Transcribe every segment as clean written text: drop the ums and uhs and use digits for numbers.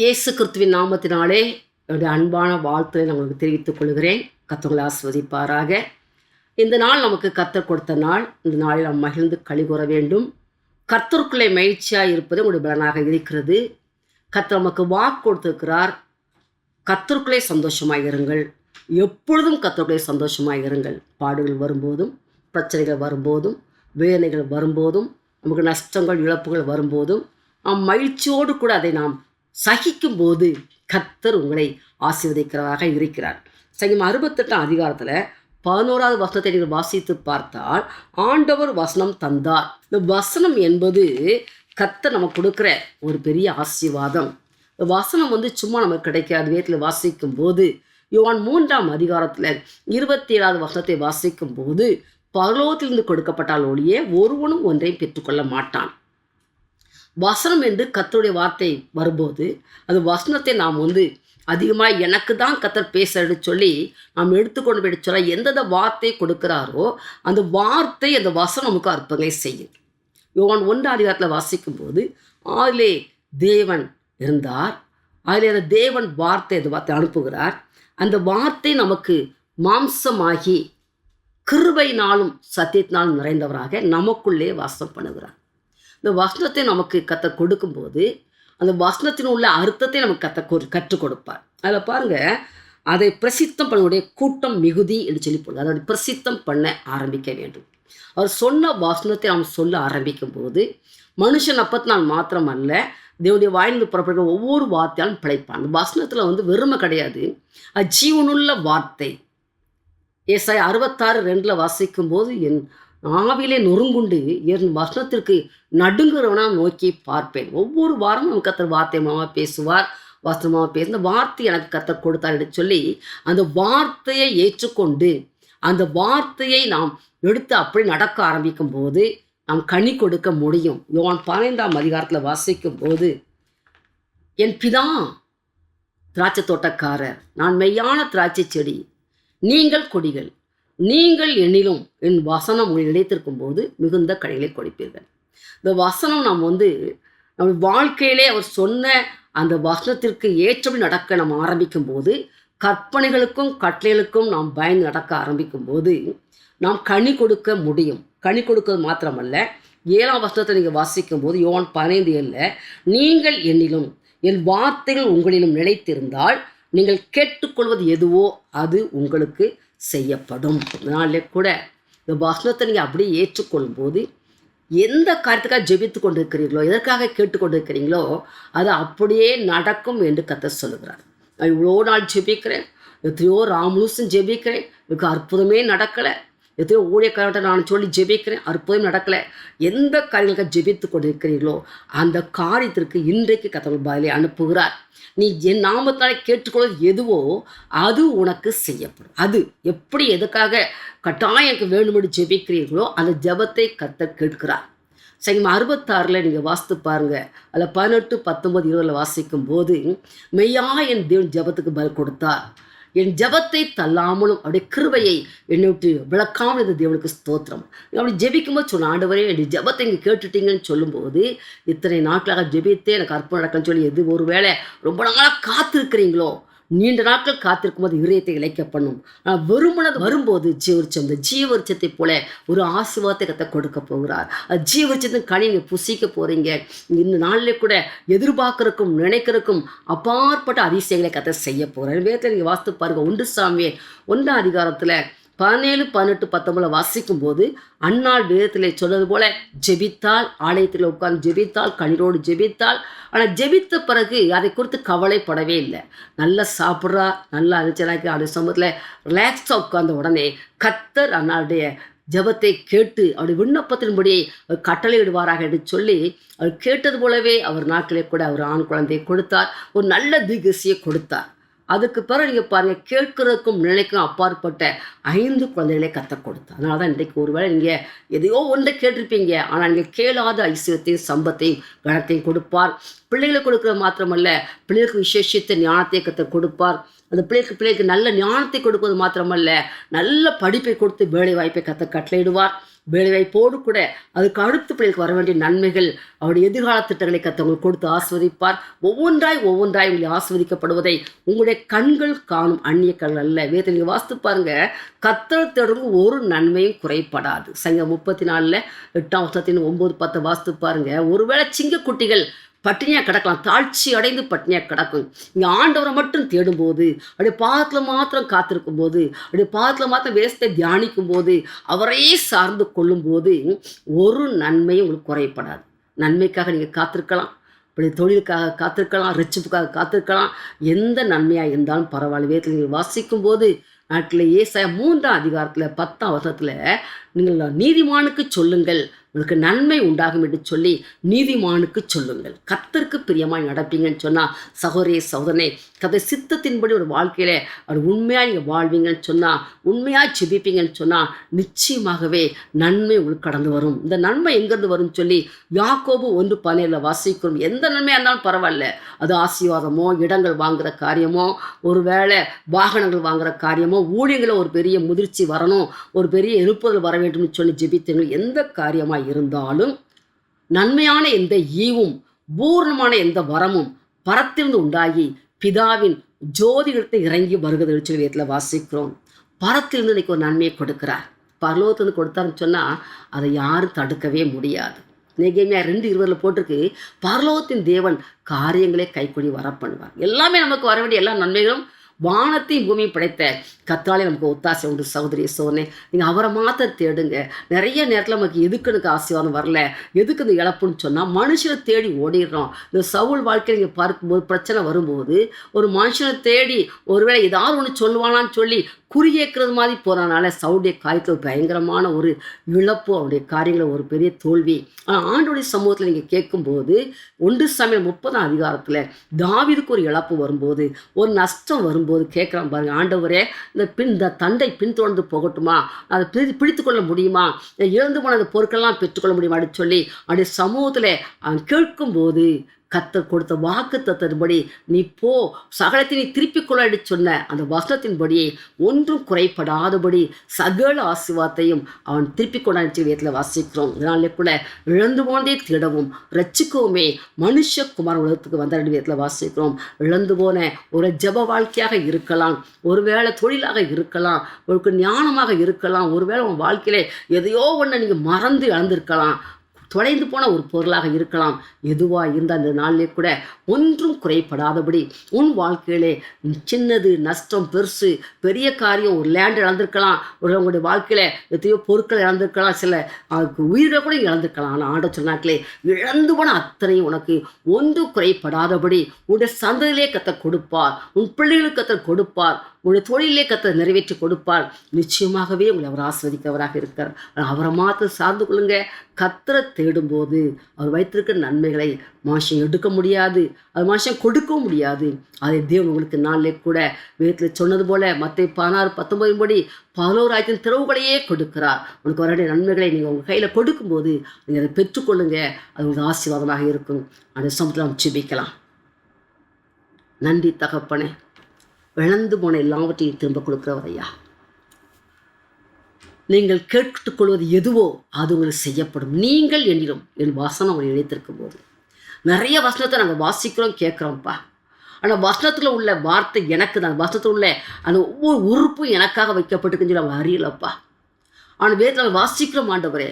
இயேசு கிறிஸ்துவின் நாமத்தினாலே என்னுடைய அன்பான வாழ்த்துரை நான் உங்களுக்கு தெரிவித்துக் கொள்கிறேன். கர்த்தர் ஆசீர்வதிப்பாராக. இந்த நாள் நமக்கு கர்த்தர் கொடுத்த நாள். இந்த நாளில் நாம் மகிழ்ந்து களிகூற வேண்டும். கர்த்தருக்குள்ளே மகிழ்ச்சியாக இருப்பது உங்களுடைய பலனாக இருக்கிறது. கர்த்தர் நமக்கு வாக்கு கொடுத்திருக்கிறார். கர்த்தருக்குள்ளே சந்தோஷமாக இருங்கள். எப்பொழுதும் கர்த்தருக்குள்ளே சந்தோஷமாக இருங்கள். பாடுகள் வரும்போதும், பிரச்சனைகள் வரும்போதும், வேதனைகள் வரும்போதும், நமக்கு நஷ்டங்கள் இழப்புகள் வரும்போதும் நாம் மகிழ்ச்சியோடு கூட அதை நாம் சகிக்கும் போது கர்த்தர் உங்களை ஆசீர்வதிக்கிறவராக இருக்கிறார். சங்கீதம் 68 அதிகாரத்தில் 11வது வசனத்தை நீங்கள் வாசித்து பார்த்தால், ஆண்டவர் வசனம் தந்தார். இந்த வசனம் என்பது கர்த்தர் நமக்கு கொடுக்குற ஒரு பெரிய ஆசீர்வாதம். இந்த வசனம் சும்மா நமக்கு கிடைக்காது. வேதத்தில் வாசிக்கும் போது யோவான் 3ஆம் அதிகாரத்தில் 27வது வசனத்தை வாசிக்கும் போது, பரலோகத்திலிருந்து கொடுக்கப்பட்டால் ஒழிய ஒருவனும் ஒன்றையும் பெற்றுக்கொள்ள மாட்டான். வசனம் என்று கர்த்தருடைய வார்த்தை வரும்போது அது வசனத்தை நாம் அதிகமாக எனக்கு தான் கர்த்தர் பேசுறது சொல்லி நாம் எடுத்துக்கொண்டு போயிட்டு சொல்ல எந்தெந்த வார்த்தை கொடுக்குறாரோ அந்த வார்த்தை அந்த வசனம் நமக்கு அற்புதங்களை செய்யும். யோவான் 1 அதிகாரத்தில் வாசிக்கும் போது, அதிலே தேவன் இருந்தார், அதிலே அந்த தேவன் அந்த வார்த்தை அனுப்புகிறார். அந்த வார்த்தை நமக்கு மாம்சமாகி கிருபையினாலும் சத்தியத்தினாலும் நிறைந்தவராக நமக்குள்ளே வாசம் பண்ணுகிறார். இந்த வசனத்தை நமக்கு கர்த்தர் கொடுக்கும்போது அந்த வசனத்தின் உள்ள அர்த்தத்தை நமக்கு கற்றுக் கொடுப்பார். அதில் பாருங்கள், அதை பிரசித்தம் பண்ணக்கூடிய கூட்டம் மிகுதி என்று சொல்லி போடுங்க. அதோட பிரசித்தம் பண்ண ஆரம்பிக்க வேண்டும். அவர் சொன்ன வசனத்தை நாம் சொல்ல ஆரம்பிக்கும் போது மனுஷன் அப்பத்தினால் மாத்திரம் அல்ல, தேவனுடைய வாயிலிருந்து புறப்படுகிற ஒவ்வொரு வார்த்தையாலும் பிழைப்பான். அந்த வசனத்தில் வெறுமை கிடையாது, அது ஜீவனுள்ள வார்த்தை. ஏசாயா 66:2 வாசிக்கும் போது, என் ஆவிலே நொறுங்குண்டு என் வசனத்திற்கு நடுங்குறவனா நோக்கி பார்ப்பேன். ஒவ்வொரு வாரமும் நம்ம கர்த்தர் வார்த்தை மூலமாக பேசுவார், வசனமாக பேச இந்த வார்த்தை எனக்கு கர்த்தர் கொடுத்தார் என்று சொல்லி அந்த வார்த்தையை ஏற்றுக்கொண்டு அந்த வார்த்தையை நாம் எடுத்து அப்படி நடக்க ஆரம்பிக்கும் போது நாம் கனி கொடுக்க முடியும். யோவான் 15ஆம் அதிகாரத்தில் வாசிக்கும் போது, என் பிதா திராட்சை தோட்டக்காரர், நான் மெய்யான திராட்சை செடி, நீங்கள் கொடிகள், நீங்கள் என்னிலும் என் வசனம் உங்களை நிலைத்திருக்கும் போது மிகுந்த கனிகளை கொடுப்பீர்கள். இந்த வசனம் நாம் நம்ம வாழ்க்கையிலே அவர் சொன்ன அந்த வசனத்திற்கு ஏற்றபடி நடக்க நாம் ஆரம்பிக்கும் போது, கற்பனைகளுக்கும் கட்டளைகளுக்கும் நாம் பயந்து நடக்க ஆரம்பிக்கும் போது நாம் கனி கொடுக்க முடியும். கனி கொடுக்கிறது மாத்திரமல்ல, 7ஆம் வசனத்தை நீங்கள் வாசிக்கும் போது யோவான் 15:7, நீங்கள் என்னிலும் என் வார்த்தைகள் உங்களிலும் நிலைத்திருந்தால் நீங்கள் கேட்டுக்கொள்வது எதுவோ அது உங்களுக்கு செய்யப்படும். அதனாலே கூட இந்த வசனத்தை நீங்கள் அப்படியே ஏற்றுக்கொள்ளும் போது எந்த காரியத்துக்காக ஜெபித்து கொண்டு இருக்கிறீர்களோ, எதற்காக கேட்டுக்கொண்டு இருக்கிறீங்களோ அது அப்படியே நடக்கும் என்று கர்த்தர் சொல்லுகிறார். நான் இவ்வளோ நாள் ஜெபிக்கிறேன், எத்தனையோ ராமுழுசும் ஜெபிக்கிறேன், எனக்கு அற்புதமே நடக்கலை, எத்தனையோ ஊழியக்காரர்கிட்ட நான் சொல்லி ஜெபிக்கிறேன், அற்புதம் நடக்கலை. எந்த காரியங்களுக்காக ஜெபித்து கொண்டு இருக்கிறீர்களோ அந்த காரியத்திற்கு இன்றைக்கு கர்த்தர் பதிலை அனுப்புகிறார். நீ என் நாமத்தாலே கேட்டுக்கொள்வது எதுவோ அது உனக்கு செய்யப்படும். அது எப்படி எதுக்காக கட்டாயம் எனக்கு வேண்டுமென்று ஜெபிக்கிறீர்களோ அந்த ஜெபத்தை கர்த்தர் கேட்கிறார். சங்கீதம் 66 நீங்கள் வாசித்து பாருங்கள். அதில் 18, 19, 20 வாசிக்கும் போது, மெய்யாக என் தேவன் ஜெபத்துக்கு பதில் கொடுத்தார், என் ஜெபத்தை தள்ளாமலும் அவருடைய கிருபையை என்னை விட்டு விளக்காமல் இந்த தேவனுக்கு ஸ்தோத்திரம். அப்படி ஜெபிக்கும்போது சொன்ன, ஆண்டவரே என் ஜெபத்தை இங்கே கேட்டுட்டீங்கன்னு சொல்லும்போது, இத்தனை நாட்களாக ஜெபித்தே எனக்கு அற்புதம் நடக்கன்னு சொல்லி எது ஒரு வேளை ரொம்ப நாளாக காத்திருக்கிறீங்களோ, நீண்ட நாட்கள் காத்திருக்கும் போது இதயத்தை இழைக்க பண்ணும். ஆனால் வெறுமனது வரும்போது ஜீவரிச்சம், இந்த ஜீவரிச்சத்தை போல ஒரு ஆசீர்வாதத்தை கர்த்தர் கொடுக்க போகிறார். அது ஜீவரிச்சத்தின் கனி நீங்கள் புசிக்க போகிறீங்க. இந்த நாளிலே கூட எதிர்பார்க்கறக்கும் நினைக்கிறதுக்கும் அப்பாற்பட்ட அதிசயங்களை கர்த்தர் செய்ய போகிறார். வேதத்தை நீங்கள் வாசித்து பாருங்கள். 1 சாமுவேல் 1ஆம் அதிகாரத்தில் 17, 18, 19 வாசிக்கும் போது, அன்னாள் வேதத்தில் சொன்னது போல ஜெபித்தால், ஆலயத்தில் உட்கார்ந்து ஜெபித்தால், கண்ணீரோடு ஜெபித்தால், ஆனால் ஜெபித்த பிறகு அதை குறித்து கவலைப்படவே இல்லை. நல்லா சாப்பிட்றா, நல்லா அனுச்சலாக்கி அந்த சமூகத்தில் ரிலாக்ஸாக உட்கார்ந்த உடனே கர்த்தர் அன்னாளுடைய ஜெபத்தை கேட்டு அவருடைய விண்ணப்பத்தின்படியே அவர் கட்டளையிடுவாராக என்று சொல்லி அவர் கேட்டது போலவே அவர் நாட்களே கூட அவர் ஆண் குழந்தையை கொடுத்தார், ஒரு நல்ல தீர்க்கதரிசியை கொடுத்தார். அதுக்கு பிறகு நீங்கள் பாருங்கள், கேட்கறதுக்கும் நினைக்கும் அப்பாற்பட்ட 5 குழந்தைகளை கர்த்தர் கொடுத்தார். அதனால தான் இன்றைக்கு ஒருவேளை நீங்கள் எதையோ ஒன்றை கேட்டிருப்பீங்க, ஆனால் நீங்கள் கேளாத ஐஸ்வர்யத்தையும் சம்பத்தையும் கனத்தையும் கொடுப்பார். பிள்ளைகளை கொடுக்குறது மாத்திரமல்ல, பிள்ளைகளுக்கு விசேஷித்த ஞானத்தை கர்த்தர் கொடுப்பார். அந்த பிள்ளைக்கு நல்ல ஞானத்தை கொடுப்பது மாத்திரமல்ல, நல்ல படிப்பை கொடுத்து வேலை வாய்ப்பை கர்த்தர் கட்டளையிடுவார். வேலைவாய்ப்போடு கூட அதுக்கு அடுத்த பிள்ளைகளுக்கு வர வேண்டிய நன்மைகள், அவருடைய எதிர்கால திட்டங்களை கர்த்தர் கொடுத்து ஆஸ்வதிப்பார். ஒவ்வொன்றாய் உங்களை ஆஸ்வதிக்கப்படுவதை உங்களுடைய கண்கள் காணும், அந்நிய கண்கள் அல்ல. வேதத்தை நீங்கள் வாசித்து பாருங்க, கர்த்தர் தேடுங்க ஒரு நன்மையும் குறைப்படாது. சங்கீதம் 34 8 9 10 வாசித்து பாருங்க. ஒருவேளை சிங்கக்குட்டிகள் பட்டினியாக கிடக்கலாம், தாழ்ச்சி அடைந்து பட்டினியாக கிடக்கும். இங்கே ஆண்டவரை மட்டும் தேடும்போது, அப்படியே பாதத்தில் மாத்திரம் காத்திருக்கும் போது, அப்படியே பாதத்தில் மாத்திரம் வேஸ்ட்டை தியானிக்கும் போது, அவரையே சார்ந்து கொள்ளும்போது ஒரு நன்மையும் உங்களுக்கு குறைப்படாது. நன்மைக்காக நீங்கள் காத்திருக்கலாம், இப்படி தொழிலுக்காக காத்திருக்கலாம், ரிச்சுப்புக்காக காத்திருக்கலாம், எந்த நன்மையாக இருந்தாலும் பரவாயில்ல. வேதத்தில் நீங்கள் வாசிக்கும் போது நாட்டில் ஏசாயா 3:10 நீங்கள் நீதிமானுக்கு சொல்லுங்கள், உங்களுக்கு நன்மை உண்டாகும் என்று சொல்லி நீதிமானுக்கு சொல்லுங்கள். கர்த்தருக்கு பிரியமாய் நடப்பீங்கன்னு சொன்னால், சகோதரனே கர்த்தர் சித்தத்தின்படி ஒரு வாழ்க்கையில் அவர் உண்மையாக நீங்கள் வாழ்வீங்கன்னு சொன்னால், உண்மையாக ஜெபிப்பீங்கன்னு சொன்னால், நிச்சயமாகவே நன்மை உங்களுக்கு கடந்து வரும். இந்த நன்மை எங்கேருந்து வரும்னு சொல்லி யாக்கோபு 1:17 வாசிக்கிறோம். எந்த நன்மையாக இருந்தாலும் பரவாயில்ல, அது ஆசீர்வாதமோ, இடங்கள் வாங்குகிற காரியமோ, ஒரு வேளை வாகனங்கள் வாங்குகிற காரியமோ, ஊழியங்களை ஒரு பெரிய முதிர்ச்சி வரணும், ஒரு பெரிய எழுப்புதல் வர வேண்டும்னு சொல்லி ஜெபித்தீர்கள், எந்த காரியமாக இருந்தாலும் நன்மையான எந்த ஈவும் பூர்ணமான எந்த வரமும் பரத்திலிருந்து உண்டாகி பிதாவின் ஜோதிடத்தை இறங்கி வருகிறது சொல்லி வேதத்தில் வாசிக்கிறோம். பரத்திலிருந்து இன்னைக்கு ஒரு நன்மையை கொடுக்கிறார். பரலோகத்திலிருந்து கொடுத்தாருன்னு சொன்னால் அதை யாரும் தடுக்கவே முடியாது. நெகேமியா 2:20 போட்டிருக்கு, பரலோகத்தின் தேவன் காரியங்களே கைக்கூடி வர பண்ணுவார். எல்லாமே நமக்கு வர வேண்டிய எல்லா நன்மைகளும் வானத்தையும் பூமியும் படைத்த கர்த்தராலே நமக்கு ஒத்தாசை உண்டு. சகோதரி சோனே, நீங்கள் அவரை மாத்திரம் தேடுங்க. நிறைய நேரத்தில் நமக்கு எதுக்கு எனக்கு ஆசீர்வாதம் வரல, எதுக்கு இந்த இழப்புன்னு சொன்னால் மனுஷனை தேடி ஓடிடுறோம். இந்த சவுல் வாழ்க்கையை நீங்கள் பார்க்கும்போது பிரச்சனை வரும்போது ஒரு மனுஷனை தேடி ஒருவேளை ஏதாவது ஒன்று சொல்லுவானான்னு சொல்லி குறியேற்கிறது மாதிரி போகிறனால சவுடைய காரியத்தில் பயங்கரமான ஒரு இழப்பு, அவருடைய காரியங்களை ஒரு பெரிய தோல்வி. ஆனால் ஆண்டோடைய சமூகத்தில் நீங்கள் கேட்கும்போது 1 சாமுவேல் 30 தாவீதுக்கு ஒரு இழப்பு வரும்போது, ஒரு நஷ்டம் வரும்போது கேட்குறான் பாருங்க, ஆண்டவரே இந்த தண்டை பின்தொடர்ந்து போகட்டுமா, அதை பிடித்து கொள்ள முடியுமா, இழந்து போன அந்த பொருட்கள்லாம் பெற்றுக்கொள்ள முடியுமா அப்படின்னு சொல்லி அவருடைய சமூகத்தில் அவன் கேட்கும்போது கர்த்தர் கொடுத்த வாக்கு தத்தபடி நீ போ, சகலத்தை நீ திருப்பிக் கொள்ள சொன்ன அந்த வசனத்தின்படியே ஒன்றும் குறைப்படாதபடி சகல ஆசீர்வாதத்தையும் அவன் திருப்பிக் கொண்டாடி வேதத்தில் வாசிக்கிறோம். இதனாலே கூட இழந்து போனதே தேடவும் ரட்சிக்கவுமே மனுஷகுமார் உலகத்துக்கு வந்த வேதத்தில் வாசிக்கிறோம். இழந்து போன ஒரு ஜெப வாழ்க்கையாக இருக்கலாம், ஒருவேளை தொழிலாக இருக்கலாம், ஒரு ஞானமாக இருக்கலாம், ஒருவேளை உன் வாழ்க்கையில எதையோ ஒன்று நீங்கள் மறந்து இழந்திருக்கலாம், தொலைந்து போன ஒரு பொருளாக இருக்கலாம். எதுவாக இருந்த அந்த நாளிலே கூட ஒன்றும் குறைப்படாதபடி உன் வாழ்க்கையிலே சின்னது நஷ்டம் பெருசு பெரிய காரியம், ஒரு லேண்ட் இழந்திருக்கலாம், ஒரு உங்களுடைய வாழ்க்கையில் எத்தையோ பொருட்கள் இழந்திருக்கலாம், சில உயிரை கூட இழந்திருக்கலாம். ஆனால் ஆண்ட சொன்னாக்களே இழந்து போன அத்தனையும் உனக்கு ஒன்றும் குறைப்படாதபடி உன்னுடைய சந்ததியிலே கர்த்தர் கொடுப்பார், உன் பிள்ளைகளுக்கு கர்த்தர் கொடுப்பார், உங்களுடைய தொழிலே கர்த்தர் நிறைவேற்றி கொடுப்பார். நிச்சயமாகவே உங்களை அவர் ஆஸ்வதிக்கிறவராக இருக்கிறார். அவரை மாத்திரம் சார்ந்து கொள்ளுங்க. கர்த்தரை தேடும்போது அவர் வைத்திருக்கிற நன்மைகளை மனுஷன் எடுக்க முடியாது, அது மனுஷன் கொடுக்கவும் முடியாது. அதை தேவன் உங்களுக்கு நாளிலே கூட வேதத்தில் சொன்னது போல மத்தேயு 16:19 படி 11,000 திறவுகளையே கொடுக்கிறார். உனக்கு வர நன்மைகளை நீங்கள் உங்கள் கையில் கொடுக்கும்போது நீங்கள் அதை பெற்றுக்கொள்ளுங்க. அது உங்களுக்கு ஆசீர்வாதமாக இருக்கும். அந்த சமூகத்தில் நாம் ஜெபிக்கலாம். நன்றி தகப்பனே, இழந்து போன எல்லாவற்றையும் திரும்ப கொடுக்கிறவர் ஐயா. நீங்கள் கேட்டுக்கொள்வது எதுவோ அது உங்களுக்கு செய்யப்படும். நீங்கள் என்னிலும் என் வசனம் அவங்களை இணைத்திருக்கும் போது நிறைய வசனத்தை நாங்கள் வாசிக்கிறோம், கேட்குறோம்ப்பா. ஆனால் வசனத்தில் உள்ள வார்த்தை எனக்கு தான், வசனத்தில் உள்ள அந்த ஒவ்வொரு உறுப்பும் எனக்காக வைக்கப்பட்டுக்குன்னு சொல்லி அவங்க அறியலப்பா. ஆனால் வேதத்தில் வாசிக்கிறோம் ஆண்டவரே,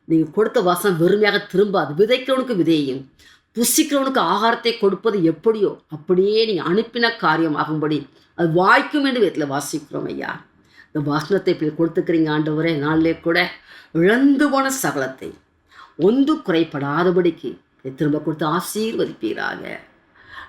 நீங்கள் கொடுத்த வசனம் வெறுமையாக திரும்பாது. விதைக்கிறவனுக்கு விதையையும் புசிக்கிறவனுக்கு ஆகாரத்தை கொடுப்பது எப்படியோ அப்படியே நீங்கள் அனுப்பின காரியம் ஆகும்படி அது வாய்க்கும் என்று வேதத்தில் வாசிக்கிறோம் ஐயா. இந்த வசனத்தை இப்படி கொடுத்துக்கிறீங்க ஆண்டவரே. நாளிலே கூட இழந்து போன சகலத்தை ஒன்றும் குறைப்படாதபடிக்கு திரும்ப கொடுத்து ஆசீர்வதிப்பீராக.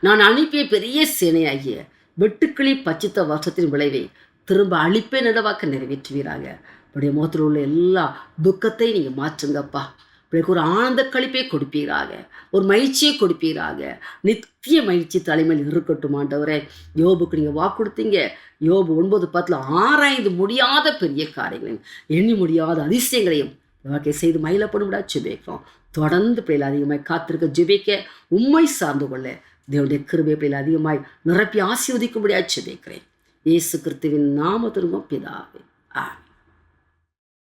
நான் அனுப்பிய பெரிய சேனையாகிய வெட்டுக்கிளி பச்சித்த வருஷத்தின் விளைவை திரும்ப அழிப்பே நடவாக்க நிறைவேற்றுவீராக. அப்படியே முகத்தில் உள்ள எல்லா துக்கத்தை நீங்கள் மாற்றுங்கப்பா. பிள்ளைக்கு ஒரு ஆனந்த கழிப்பை கொடுப்பீராக, ஒரு மகிழ்ச்சியை கொடுப்பீராக. நித்திய மகிழ்ச்சி தலைமையில் இருக்கட்டும் ஆண்டவரே. யோபுக்கு நீங்கள் வாக்கு கொடுத்தீங்க. யோபு 9:10 ஆராய்ந்து முடியாத பெரிய காரியங்களையும் எண்ணி முடியாத அதிசயங்களையும் வாழ்க்கை செய்து மயிலப்படும்டா ஜெபிக்கிறோம். தொடர்ந்து பிள்ளைகள் அதிகமாய் காத்திருக்க ஜெபிக்க உண்மை சார்ந்து கொள்ள தேவனுடைய கிருபை பிள்ளைகள் அதிகமாய் நிரப்பி ஆசீர்வதிக்கும்படியாக ஜெபிக்கிறேன். இயேசு கிறிஸ்துவின் நாமத்திலும் பிதாவே, ஆமென்.